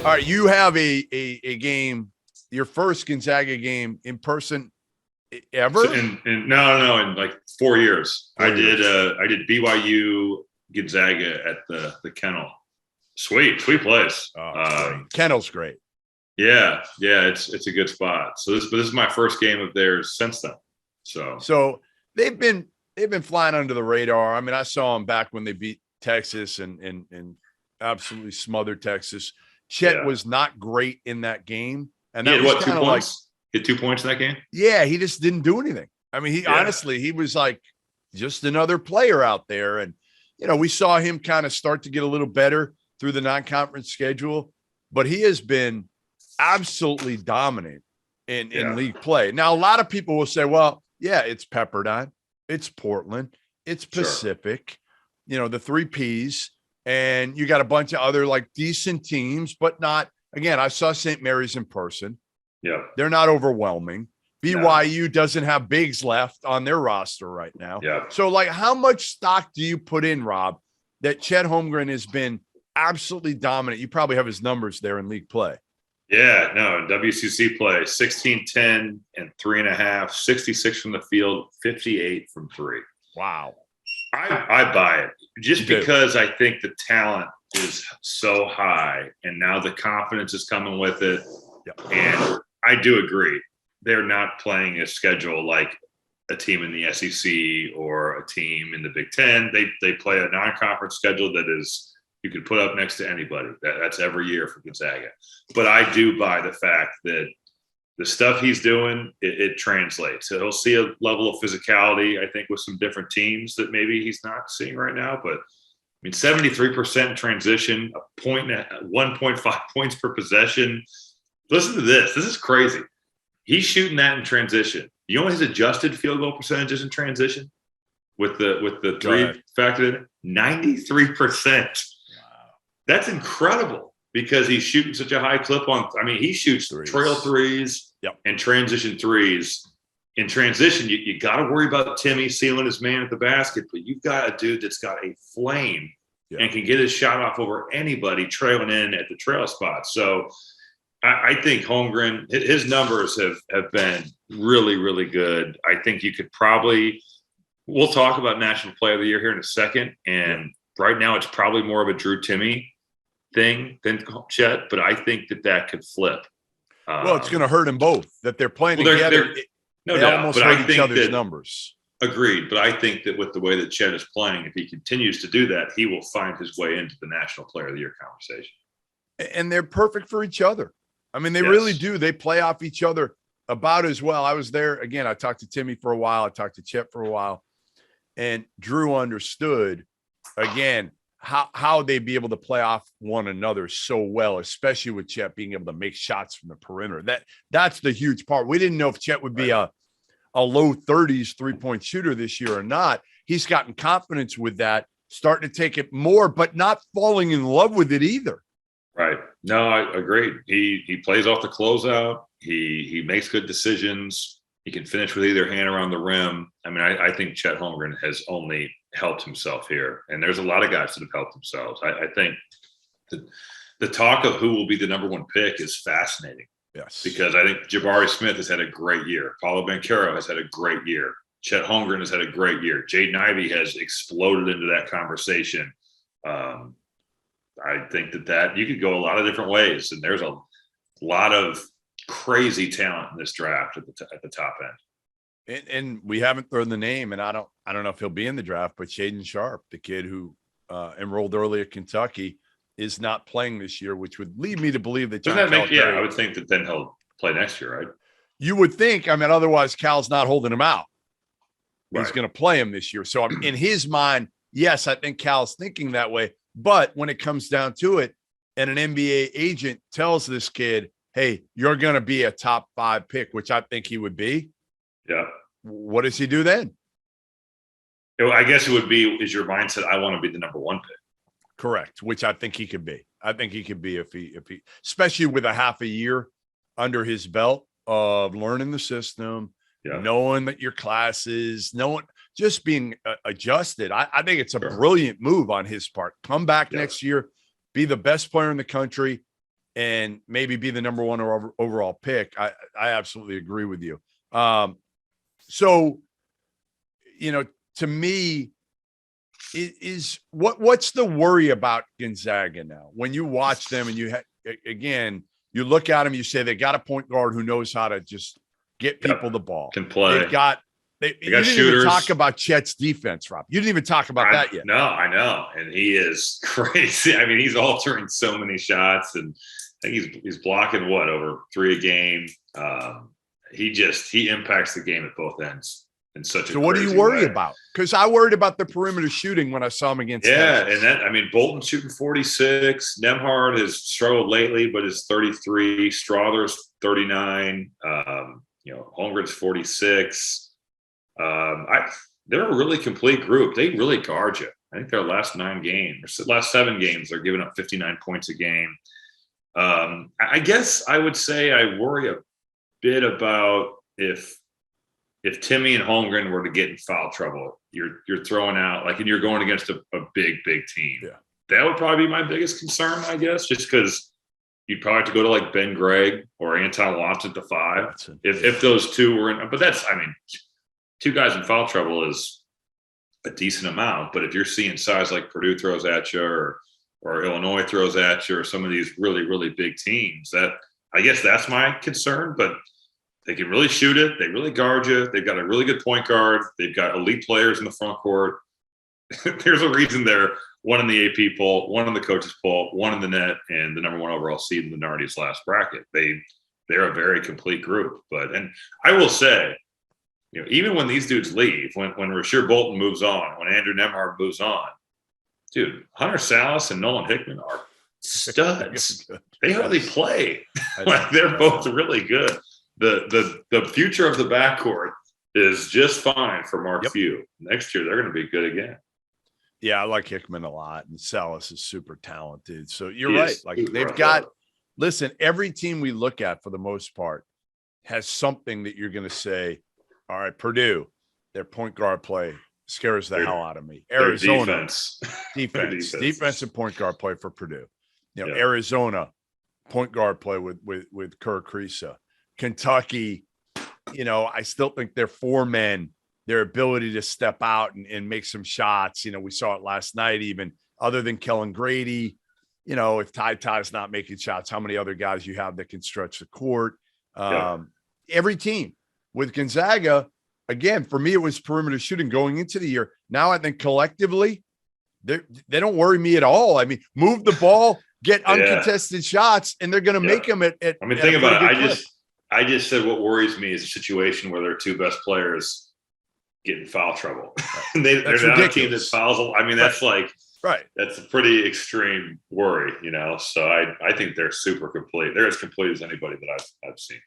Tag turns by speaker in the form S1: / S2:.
S1: All right, you have a game, your first Gonzaga game in person ever?
S2: So in like 4 years. I did BYU Gonzaga at the Kennel. Sweet place.
S1: Great. Kennel's great.
S2: Yeah, it's a good spot. So this is my first game of theirs since then.
S1: So they've been flying under the radar. I mean, I saw them back when they beat Texas and absolutely smothered Texas. Chet was not great in that game. And that was
S2: 2 points? Hit 2 points in that game?
S1: Yeah, he just didn't do anything. I mean, honestly, he was like just another player out there. And, we saw him kind of start to get a little better through the non-conference schedule, but he has been absolutely dominant in league play. Now, a lot of people will say, well, yeah, it's Pepperdine, it's Portland, it's Pacific, the 3 Ps. And you got a bunch of other like decent teams, but not, again, I saw St. Mary's in person.
S2: Yeah.
S1: They're not overwhelming. BYU doesn't have bigs left on their roster right now.
S2: Yeah.
S1: So like how much stock do you put in, Rob, that Chet Holmgren has been absolutely dominant? You probably have his numbers there in league play.
S2: Yeah, no, WCC play, 16, 10, and 3.5, 66 from the field, 58 from 3.
S1: Wow.
S2: I buy it just because I think the talent is so high and now the confidence is coming with it.
S1: Yep.
S2: And I do agree. They're not playing a schedule like a team in the SEC or a team in the Big Ten. They play a non-conference schedule that is you could put up next to anybody. That's every year for Gonzaga. But I do buy the fact that the stuff he's doing, it translates. So he'll see a level of physicality, I think, with some different teams that maybe he's not seeing right now. But, 73% transition, 1.5 points per possession. Listen to this. This is crazy. He's shooting that in transition. You know what his adjusted field goal percentage is in transition with the 3 factored in? 93%. Wow. That's incredible. Because he's shooting such a high clip he shoots trail threes and transition threes. In transition, you got to worry about Timmy sealing his man at the basket, but you've got a dude that's got a flame and can get his shot off over anybody trailing in at the trail spot. So I think Holmgren, his numbers have been really, really good. I think you could we'll talk about National Player of the Year here in a second. And right now it's probably more of a Drew Timme thing than Chet, but I think that could flip.
S1: Well, it's going to hurt them both that they're playing together.
S2: No doubt,
S1: almost
S2: but
S1: hurt
S2: I
S1: each
S2: think
S1: other's numbers.
S2: Agreed, but I think that with the way that Chet is playing, if he continues to do that, he will find his way into the National Player of the Year conversation.
S1: And they're perfect for each other. They really do. They play off each other about as well. I was there again. I talked to Timmy for a while. I talked to Chet for a while, and Drew understood again how they'd be able to play off one another so well, especially with Chet being able to make shots from the perimeter. That's the huge part. We didn't know if Chet would be a low 30s 3-point shooter this year or not. He's gotten confidence with that, starting to take it more, but not falling in love with it either.
S2: Right. No, I agree. He plays off the closeout. He makes good decisions. He can finish with either hand around the rim. I think Chet Holmgren has only helped himself here. And there's a lot of guys that have helped themselves. I think the talk of who will be the number 1 pick is fascinating.
S1: Yes.
S2: Because I think Jabari Smith has had a great year. Paulo Banchero has had a great year. Chet Holmgren has had a great year. Jaden Ivey has exploded into that conversation. I think that you could go a lot of different ways. And there's a lot of crazy talent in this draft at the top end.
S1: And we haven't thrown the name, and I don't know if he'll be in the draft, but Shaedon Sharpe, the kid who enrolled early at Kentucky, is not playing this year, which would lead me to believe that.
S2: I would think that then he'll play next year, right?
S1: You would think. Otherwise Cal's not holding him out. Right. He's going to play him this year. So in his mind, yes, I think Cal's thinking that way. But when it comes down to it, and an NBA agent tells this kid, hey, you're going to be a top 5 pick, which I think he would be.
S2: Yeah.
S1: What does he do then?
S2: I guess it would be, is your mindset, I want to be the number 1 pick.
S1: Correct. Which I think he could be. if he, especially with a half a year under his belt of learning the system, knowing that your classes, just being adjusted. I think it's a brilliant move on his part. Come back next year, be the best player in the country, and maybe be the number one overall pick. I absolutely agree with you. So, to me, what's the worry about Gonzaga now? When you watch them and you look at them, you say they got a point guard who knows how to just get people the ball.
S2: Can play.
S1: They got
S2: you
S1: didn't
S2: shooters.
S1: even talk about Chet's defense, Rob. You didn't even talk about that yet.
S2: No, I know. And he is crazy. I mean, he's altering so many shots, and I think he's blocking over 3 a game. He impacts the game at both ends in such a
S1: So what do you worry about? Because I worried about the perimeter shooting when I saw him against Texas.
S2: And Bolton's shooting 46. Nemhard has struggled lately, but is 33. Strother's 39. Holmgren's 46. They're a really complete group. They really guard you. I think their last 7 games, they're giving up 59 points a game. I guess I would say I worry a bit about if Timmy and Holmgren were to get in foul trouble, you're throwing out and you're going against a big team.
S1: Yeah.
S2: That would probably be my biggest concern, I guess, just because you'd probably have to go to Ben Gregg or Anton Watson at the 5 if those two were in. But that's, 2 guys in foul trouble is a decent amount. But if you're seeing size like Purdue throws at you or Illinois throws at you or some of these really, really big teams, I guess that's my concern. But they can really shoot it. They really guard you. They've got a really good point guard. They've got elite players in the front court. There's a reason they're one in the AP poll, one in the coaches poll, one in the net, and the number 1 overall seed in the Nardi's last bracket. They're a very complete group. And I will say, even when these dudes leave, when Rasheer Bolton moves on, when Andrew Nemhard moves on, dude, Hunter Salas and Nolan Hickman are studs. They hardly play. They're both really good. The future of the backcourt is just fine for Mark Few. Next year, they're going to be good again.
S1: Yeah, I like Hickman a lot, and Salas is super talented. So you're right. They've got – listen, every team we look at for the most part has something that you're going to say, all right, Purdue, their point guard play scares the hell out of me. Arizona, defensive point guard play for Purdue. Arizona, point guard play with Kerr Kriisa. Kentucky, I still think they're 4 men, their ability to step out and make some shots. We saw it last night, even other than Kellen Grady. If Ty is not making shots, how many other guys you have that can stretch the court? Every team with Gonzaga, again, for me, it was perimeter shooting going into the year. Now I think collectively, they don't worry me at all. Move the ball, get uncontested shots, and they're going to make them at
S2: think about it. I just said what worries me is a situation where their 2 best players get in foul trouble. They're not a team that fouls. That's that's a pretty extreme worry, So I think they're super complete. They're as complete as anybody that I've seen.